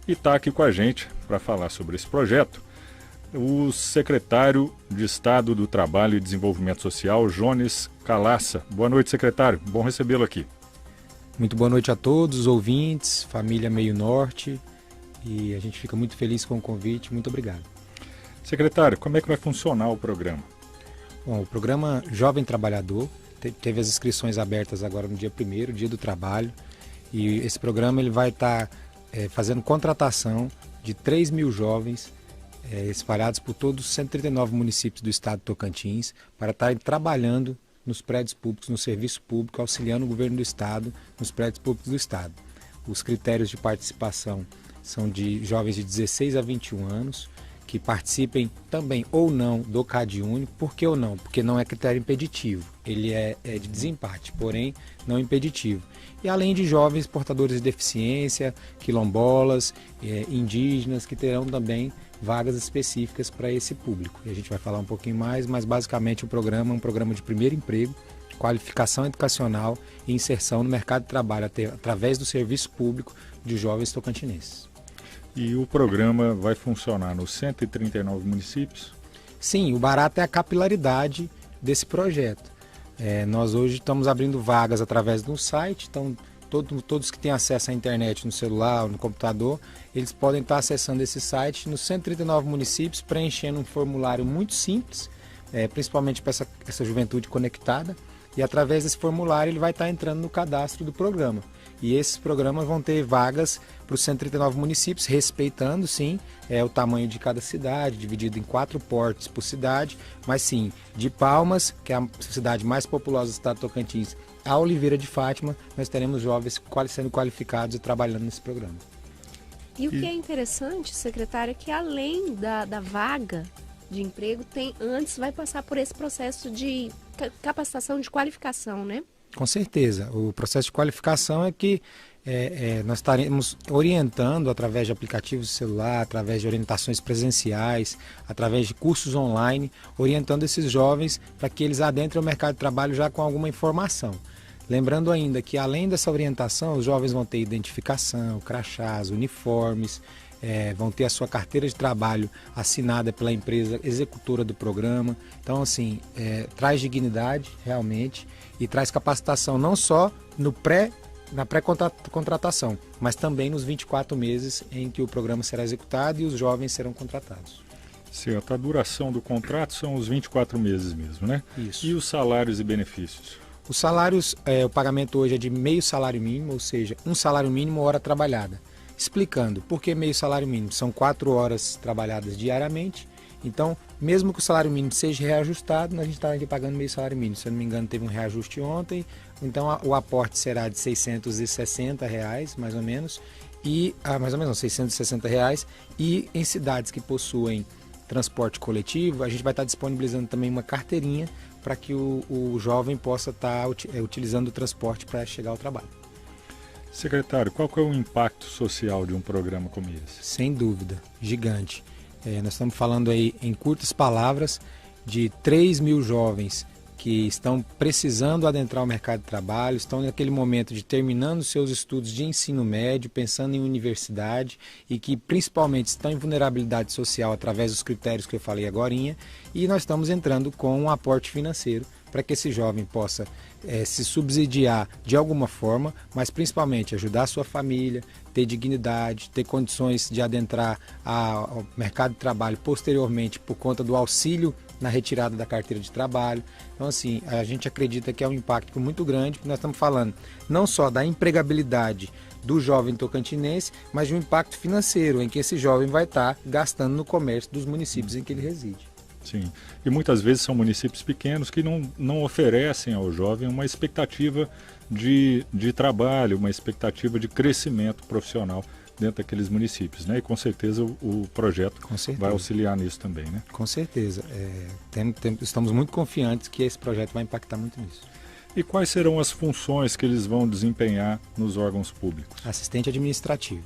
E está aqui com a gente para falar sobre esse projeto o secretário de Estado do Trabalho e Desenvolvimento Social, Jones Calaça. Boa noite, secretário. Bom recebê-lo aqui. Muito boa noite a todos os ouvintes, família Meio Norte, e a gente fica muito feliz com o convite. Muito obrigado. Secretário, como é que vai funcionar o programa? Bom, o programa Jovem Trabalhador teve as inscrições abertas agora no dia 1º, dia do trabalho, e esse programa ele vai estar fazendo contratação de 3.000 jovens espalhados por todos os 139 municípios do estado de Tocantins para estarem trabalhando nos prédios públicos, no serviço público, auxiliando o governo do estado nos prédios públicos do estado. Os critérios de participação são de jovens de 16 a 21 anos, que participem também ou não do CadÚnico. Por que ou não? Porque não é critério impeditivo, ele é de desempate, porém não impeditivo. E além de jovens portadores de deficiência, quilombolas, indígenas, que terão também vagas específicas para esse público. E a gente vai falar um pouquinho mais, mas basicamente o programa é um programa de primeiro emprego, qualificação educacional e inserção no mercado de trabalho através do serviço público de jovens tocantinenses. E o programa vai funcionar nos 139 municípios? Sim, o barato é a capilaridade desse projeto. Nós hoje estamos abrindo vagas através do site, então todos que têm acesso à internet no celular ou no computador, eles podem estar acessando esse site nos 139 municípios, preenchendo um formulário muito simples, principalmente para essa juventude conectada, e através desse formulário ele vai estar entrando no cadastro do programa. E esses programas vão ter vagas para os 139 municípios, respeitando sim o tamanho de cada cidade, dividido em 4 portes por cidade, mas sim, de Palmas, que é a cidade mais populosa do estado de Tocantins, a Oliveira de Fátima, nós teremos jovens sendo qualificados e trabalhando nesse programa. E o que é interessante, secretário, é que além da vaga de emprego, antes vai passar por esse processo de capacitação, de qualificação, né? Com certeza. O processo de qualificação é que nós estaremos orientando através de aplicativos de celular, através de orientações presenciais, através de cursos online, orientando esses jovens para que eles adentrem o mercado de trabalho já com alguma informação. Lembrando ainda que além dessa orientação, os jovens vão ter identificação, crachás, uniformes, vão ter a sua carteira de trabalho assinada pela empresa executora do programa. Então, assim, traz dignidade realmente e traz capacitação não só na pré-contratação, mas também nos 24 meses em que o programa será executado e os jovens serão contratados. Certo, a duração do contrato são os 24 meses mesmo, né? Isso. E os salários e benefícios? Os salários, o pagamento hoje é de meio salário mínimo, ou seja, um salário mínimo hora trabalhada. Explicando, por que meio salário mínimo? São 4 horas trabalhadas diariamente, então mesmo que o salário mínimo seja reajustado, a gente está aqui pagando meio salário mínimo. Se eu não me engano, teve um reajuste ontem, então o aporte será de R$660, mais ou menos, mais ou menos, R$660, e em cidades que possuem transporte coletivo, a gente vai estar disponibilizando também uma carteirinha para que o jovem possa estar utilizando o transporte para chegar ao trabalho. Secretário, qual que é o impacto social de um programa como esse? Sem dúvida, gigante. Nós estamos falando aí, em curtas palavras, de 3.000 jovens que estão precisando adentrar o mercado de trabalho, estão naquele momento de terminando seus estudos de ensino médio, pensando em universidade e que principalmente estão em vulnerabilidade social através dos critérios que eu falei agorinha, e nós estamos entrando com um aporte financeiro para que esse jovem possa se subsidiar de alguma forma, mas principalmente ajudar a sua família, ter dignidade, ter condições de adentrar ao mercado de trabalho posteriormente por conta do auxílio na retirada da carteira de trabalho. Então, assim, a gente acredita que é um impacto muito grande, porque nós estamos falando não só da empregabilidade do jovem tocantinense, mas de um impacto financeiro, em que esse jovem vai estar gastando no comércio dos municípios em que ele reside. Sim, e muitas vezes são municípios pequenos que não oferecem ao jovem uma expectativa de trabalho, uma expectativa de crescimento profissional dentro daqueles municípios, né? E com certeza o projeto vai auxiliar nisso também, né? Com certeza. Estamos muito confiantes que esse projeto vai impactar muito nisso. E quais serão as funções que eles vão desempenhar nos órgãos públicos? Assistente administrativo.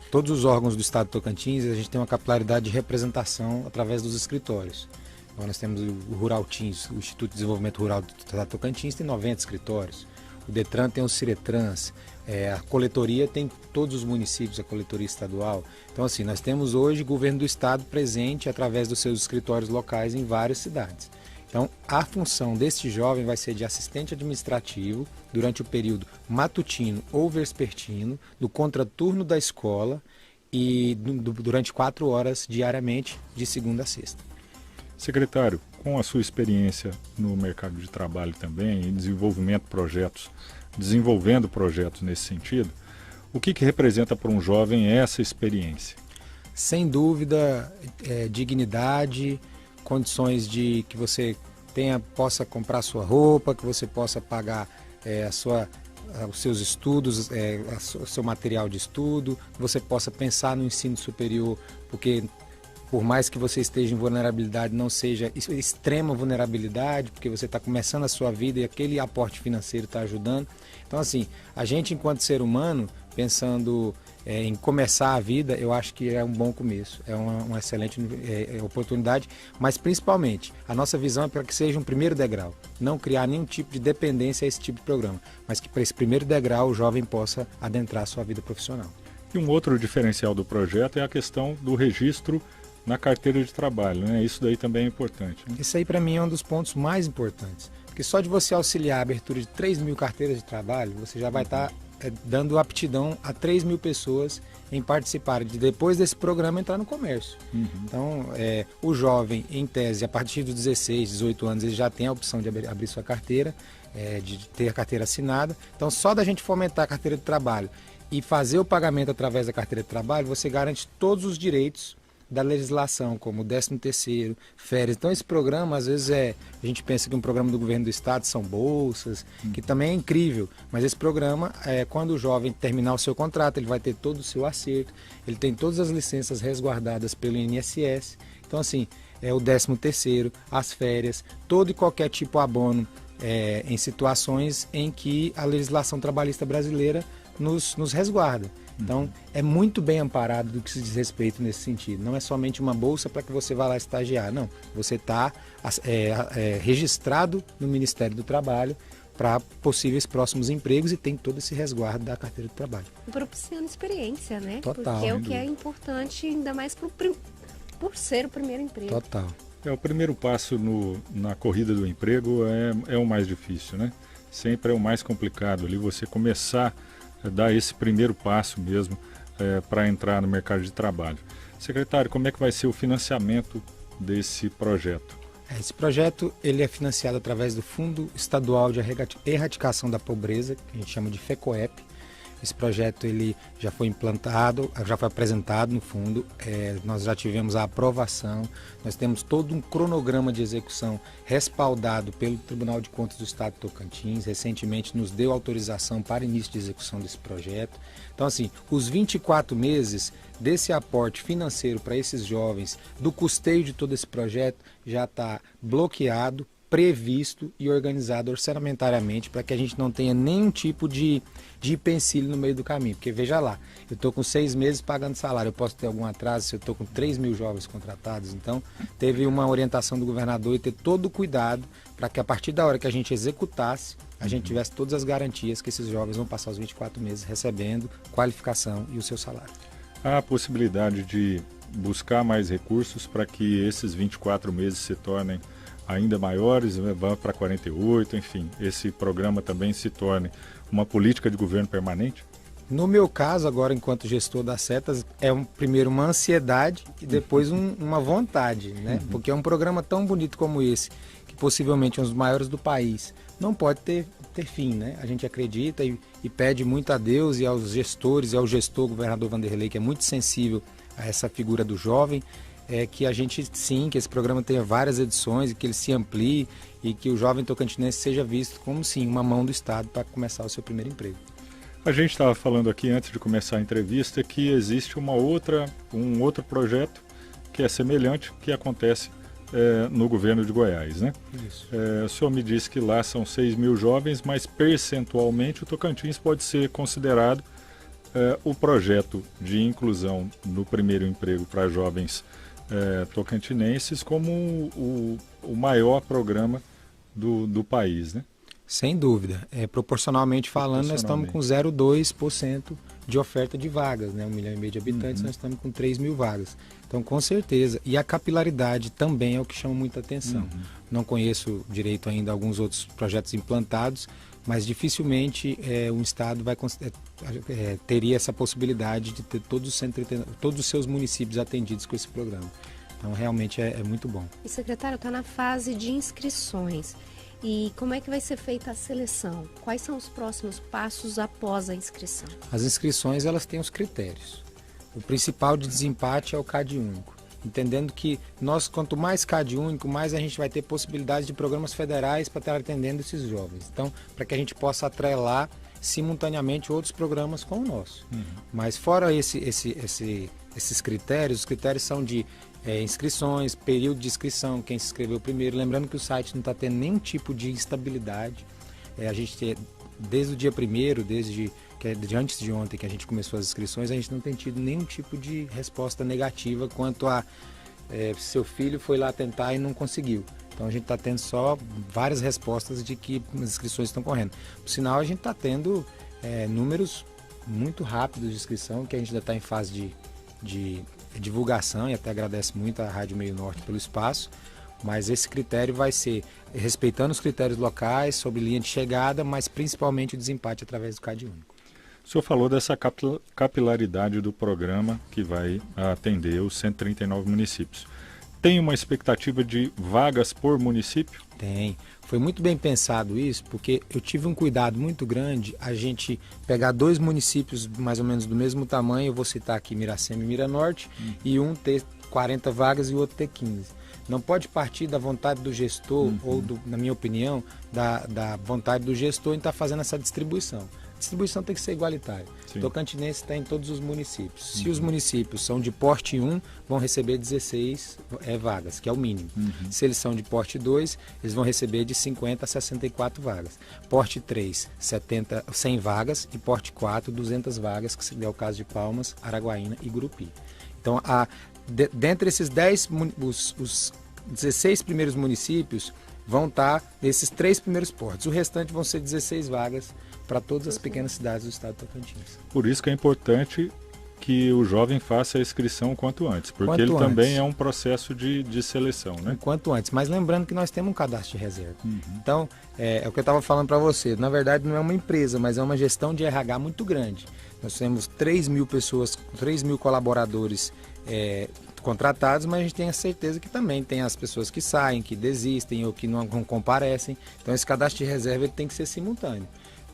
Todos os órgãos do Estado de Tocantins, a gente tem uma capilaridade de representação através dos escritórios. Então, nós temos o Rural Teams, o Instituto de Desenvolvimento Rural do Estado de Tocantins, tem 90 escritórios. o Detran tem o Ciretrans, a coletoria tem todos os municípios, a coletoria estadual. Então, assim, nós temos hoje o governo do estado presente através dos seus escritórios locais em várias cidades. Então, a função deste jovem vai ser de assistente administrativo durante o período matutino ou vespertino, do contraturno da escola e durante 4 horas diariamente, de segunda a sexta. Secretário, com a sua experiência no mercado de trabalho também, em desenvolvendo projetos nesse sentido, o que representa para um jovem essa experiência? Sem dúvida, dignidade, condições de que você possa comprar sua roupa, que você possa pagar os seus estudos, o seu material de estudo, que você possa pensar no ensino superior, porque por mais que você esteja em vulnerabilidade, não seja extrema vulnerabilidade, porque você está começando a sua vida e aquele aporte financeiro está ajudando. Então, assim, a gente enquanto ser humano, pensando em começar a vida, eu acho que é um bom começo, é uma excelente oportunidade, mas principalmente a nossa visão é para que seja um primeiro degrau, não criar nenhum tipo de dependência a esse tipo de programa, mas que para esse primeiro degrau o jovem possa adentrar a sua vida profissional. E um outro diferencial do projeto é a questão do registro na carteira de trabalho, né? Isso daí também é importante, né? Isso aí para mim é um dos pontos mais importantes, porque só de você auxiliar a abertura de 3.000 carteiras de trabalho, você já vai estar dando aptidão a 3.000 pessoas em participar de, depois desse programa, entrar no comércio. Então, o jovem, em tese, a partir dos 16, 18 anos, ele já tem a opção de abrir sua carteira, de ter a carteira assinada. Então, só da gente fomentar a carteira de trabalho e fazer o pagamento através da carteira de trabalho, você garante todos os direitos da legislação, como o 13º, férias. Então esse programa, às vezes a gente pensa que um programa do governo do estado são bolsas, que também é incrível, mas esse programa, quando o jovem terminar o seu contrato, ele vai ter todo o seu acerto, ele tem todas as licenças resguardadas pelo INSS. Então, assim, o 13º, as férias, todo e qualquer tipo de abono em situações em que a legislação trabalhista brasileira nos resguarda. Então, é muito bem amparado do que se diz respeito nesse sentido. Não é somente uma bolsa para que você vá lá estagiar, não. Você está registrado no Ministério do Trabalho para possíveis próximos empregos e tem todo esse resguardo da carteira de trabalho. Propiciando experiência, né? Total. Porque é o que é importante, ainda mais por ser o primeiro emprego. Total. O primeiro passo na corrida do emprego é o mais difícil, né? Sempre é o mais complicado ali, você começar dar esse primeiro passo mesmo para entrar no mercado de trabalho. Secretário, como é que vai ser o financiamento desse projeto? Esse projeto ele é financiado através do Fundo Estadual de Erradicação da Pobreza, que a gente chama de FECOEP. Esse projeto ele já foi implantado, já foi apresentado no fundo, nós já tivemos a aprovação, nós temos todo um cronograma de execução respaldado pelo Tribunal de Contas do Estado de Tocantins, recentemente nos deu autorização para início de execução desse projeto. Então, assim, os 24 meses desse aporte financeiro para esses jovens, do custeio de todo esse projeto, já está bloqueado, previsto e organizado orçamentariamente para que a gente não tenha nenhum tipo de empecilho no meio do caminho. Porque veja lá, eu estou com 6 meses pagando salário, eu posso ter algum atraso se eu estou com 3.000 jovens contratados. Então, teve uma orientação do governador e ter todo o cuidado para que a partir da hora que a gente executasse, a gente tivesse todas as garantias que esses jovens vão passar os 24 meses recebendo qualificação e o seu salário. Há a possibilidade de buscar mais recursos para que esses 24 meses se tornem ainda maiores, vão para 48, enfim, esse programa também se torne uma política de governo permanente? No meu caso, agora, enquanto gestor das setas, primeiro uma ansiedade e depois uma vontade, né? Porque é um programa tão bonito como esse, que possivelmente é um dos maiores do país, não pode ter fim, né? A gente acredita e pede muito a Deus e aos gestores e ao gestor, o governador Vanderlei, que é muito sensível a essa figura do jovem, que a gente, sim, que esse programa tenha várias edições e que ele se amplie e que o jovem tocantinense seja visto como, sim, uma mão do Estado para começar o seu primeiro emprego. A gente estava falando aqui, antes de começar a entrevista, que existe um outro projeto que é semelhante, que acontece no governo de Goiás, né? Isso. O senhor me disse que lá são 6.000 jovens, mas percentualmente o Tocantins pode ser considerado o projeto de inclusão no primeiro emprego para jovens tocantinenses como o maior programa do país, né? Sem dúvida. Proporcionalmente falando, nós estamos com 0,2% de oferta de vagas, né? 1,5 milhão de habitantes, nós estamos com 3 mil vagas. Então, com certeza. E a capilaridade também é o que chama muita atenção. Não conheço direito ainda alguns outros projetos implantados, mas dificilmente um Estado vai teria essa possibilidade de ter todos os seus municípios atendidos com esse programa. Então, realmente é muito bom. E, secretário, está na fase de inscrições. E como é que vai ser feita a seleção? Quais são os próximos passos após a inscrição? As inscrições, elas têm os critérios. O principal de desempate é o CAD único. Entendendo que quanto mais CAD único, mais a gente vai ter possibilidade de programas federais para estar atendendo esses jovens. Então, para que a gente possa atrelar simultaneamente outros programas com o nosso. Mas fora esses critérios, os critérios são de inscrições, período de inscrição, quem se inscreveu primeiro. Lembrando que o site não está tendo nenhum tipo de instabilidade. A gente, desde o dia 1º, desde antes de ontem que a gente começou as inscrições, a gente não tem tido nenhum tipo de resposta negativa quanto a seu filho foi lá tentar e não conseguiu. Então a gente está tendo só várias respostas de que as inscrições estão correndo. Por sinal, a gente está tendo números muito rápidos de inscrição, que a gente ainda está em fase de divulgação, e até agradece muito a Rádio Meio Norte pelo espaço, mas esse critério vai ser respeitando os critérios locais, sobre linha de chegada, mas principalmente o desempate através do CAD único. O senhor falou dessa capilaridade do programa que vai atender os 139 municípios. Tem uma expectativa de vagas por município? Tem. Foi muito bem pensado isso, porque eu tive um cuidado muito grande a gente pegar 2 municípios mais ou menos do mesmo tamanho, eu vou citar aqui Miracema e Miranorte, e um ter 40 vagas e o outro ter 15. Não pode partir da vontade do gestor, ou, na minha opinião, da vontade do gestor em estar fazendo essa distribuição. A distribuição tem que ser igualitária. Sim. Tocantinense está em todos os municípios. Se os municípios são de porte 1, vão receber 16 vagas, que é o mínimo. Se eles são de porte 2, eles vão receber de 50 a 64 vagas. Porte 3, 100 vagas, e porte 4, 200 vagas, que é o caso de Palmas, Araguaína e Gurupi. Então, dentre esses 10, os 16 primeiros municípios vão estar nesses 3 primeiros portos. O restante vão ser 16 vagas para todas as pequenas cidades do estado do Tocantins. Por isso que é importante que o jovem faça a inscrição o quanto antes, porque ele também é um processo de seleção, né? O quanto antes, mas lembrando que nós temos um cadastro de reserva. Então, é o que eu estava falando para você, na verdade não é uma empresa, mas é uma gestão de RH muito grande. Nós temos 3 mil pessoas, 3 mil colaboradores contratados, mas a gente tem a certeza que também tem as pessoas que saem, que desistem ou que não comparecem. Então esse cadastro de reserva ele tem que ser simultâneo.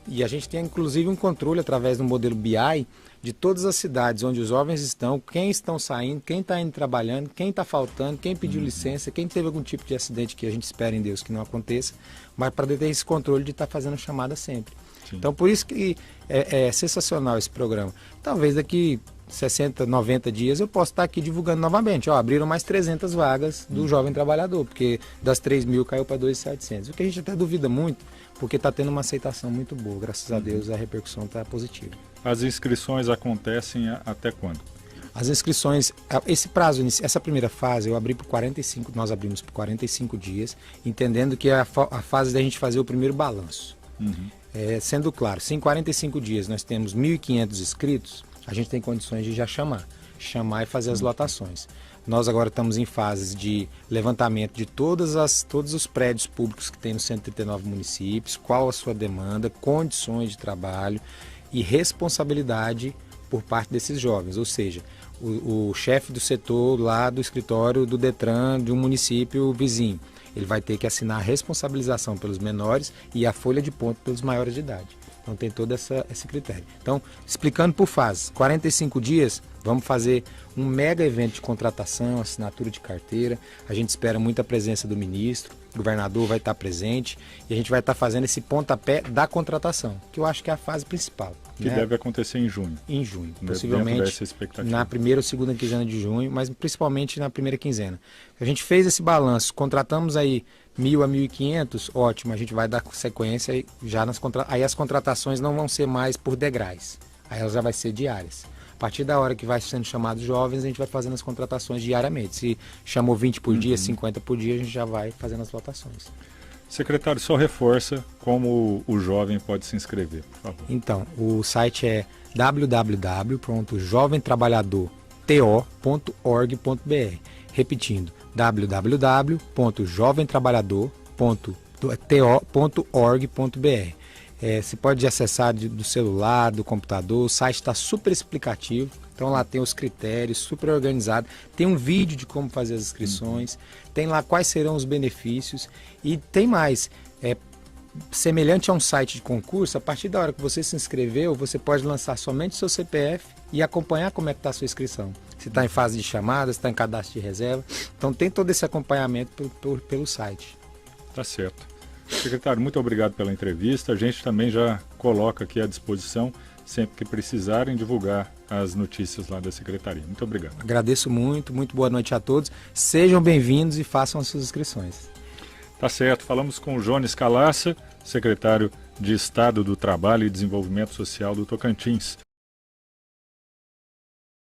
E a gente tem inclusive um controle através do modelo BI de todas as cidades onde os jovens estão, quem estão saindo, quem está indo trabalhando, quem está faltando, quem pediu licença, quem teve algum tipo de acidente que a gente espera em Deus que não aconteça, mas para ter esse controle de estar fazendo chamada sempre. Sim. Então por isso que é sensacional esse programa. Talvez daqui 60, 90 dias eu posso estar aqui divulgando novamente. Abriram mais 300 vagas do jovem trabalhador, porque das 3 mil caiu para 2.700. O que a gente até duvida muito, porque está tendo uma aceitação muito boa. Graças a Deus a repercussão está positiva. As inscrições acontecem até quando? As inscrições, esse prazo, essa primeira fase eu abri por 45, nós abrimos por 45 dias, entendendo que é a fase da gente fazer o primeiro balanço. Sendo claro, se em 45 dias nós temos 1.500 inscritos, a gente tem condições de já chamar e fazer as lotações. Nós agora estamos em fases de levantamento de todos os prédios públicos que tem nos 139 municípios, qual a sua demanda, condições de trabalho e responsabilidade por parte desses jovens, ou seja, o chefe do setor lá do escritório do Detran de um município vizinho, ele vai ter que assinar a responsabilização pelos menores e a folha de ponto pelos maiores de idade. Então tem todo esse critério. Então, explicando por fases, 45 dias, vamos fazer um mega evento de contratação, assinatura de carteira. A gente espera muita presença do ministro, o governador vai estar presente e a gente vai estar fazendo esse pontapé da contratação, que eu acho que é a fase principal. Que deve acontecer em junho. Em junho, possivelmente na primeira ou segunda quinzena de junho, mas principalmente na primeira quinzena. A gente fez esse balanço, contratamos aí 1.000 a 1.500, ótimo, a gente vai dar sequência e já aí as contratações não vão ser mais por degraus, aí elas já vai ser diárias. A partir da hora que vai sendo chamados jovens, a gente vai fazendo as contratações diariamente. Se chamou 20 por dia, 50 por dia, a gente já vai fazendo as lotações. Secretário, só reforça como o jovem pode se inscrever, por favor. Então, o site é www.jovemtrabalhadorto.org.br. Repetindo, www.jovemtrabalhador.to.org.br. Você pode acessar do celular, do computador, o site está super explicativo, então lá tem os critérios, super organizado, tem um vídeo de como fazer as inscrições, tem lá quais serão os benefícios e tem mais, semelhante a um site de concurso, a partir da hora que você se inscreveu, você pode lançar somente o seu CPF e acompanhar como é que está a sua inscrição. Se está em fase de chamada, se está em cadastro de reserva, então tem todo esse acompanhamento pelo site. Tá certo. Secretário, muito obrigado pela entrevista. A gente também já coloca aqui à disposição, sempre que precisarem, divulgar as notícias lá da Secretaria. Muito obrigado. Agradeço muito, muito boa noite a todos. Sejam bem-vindos e façam as suas inscrições. Tá certo. Falamos com o Jones Calaça, secretário de Estado do Trabalho e Desenvolvimento Social do Tocantins.